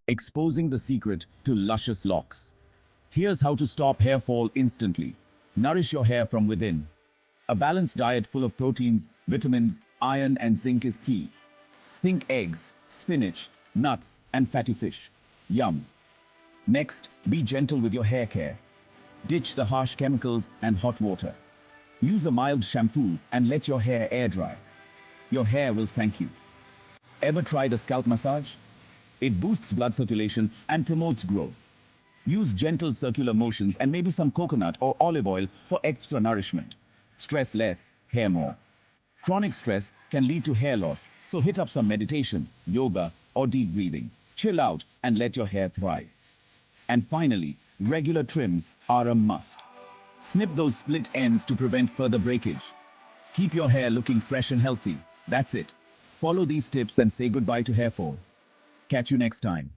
exposing the secret to luscious locks. Here's how to stop hair fall instantly. Nourish your hair from within. A balanced diet full of proteins, vitamins, iron and zinc is key. Think eggs, spinach, nuts and fatty fish. Yum. Next, be gentle with your hair care. Ditch the harsh chemicals and hot water. Use a mild shampoo and let your hair air dry. Your hair will thank you. Ever tried a scalp massage? It boosts blood circulation and promotes growth. Use gentle circular motions and maybe some coconut or olive oil for extra nourishment. Stress less, hair more. Chronic stress can lead to hair loss, so hit up some meditation, yoga, or deep breathing. Chill out and let your hair thrive. And finally, regular trims are a must. Snip those split ends to prevent further breakage. Keep your hair looking fresh and healthy. That's it. Follow these tips and say goodbye to hair fall. Catch you next time.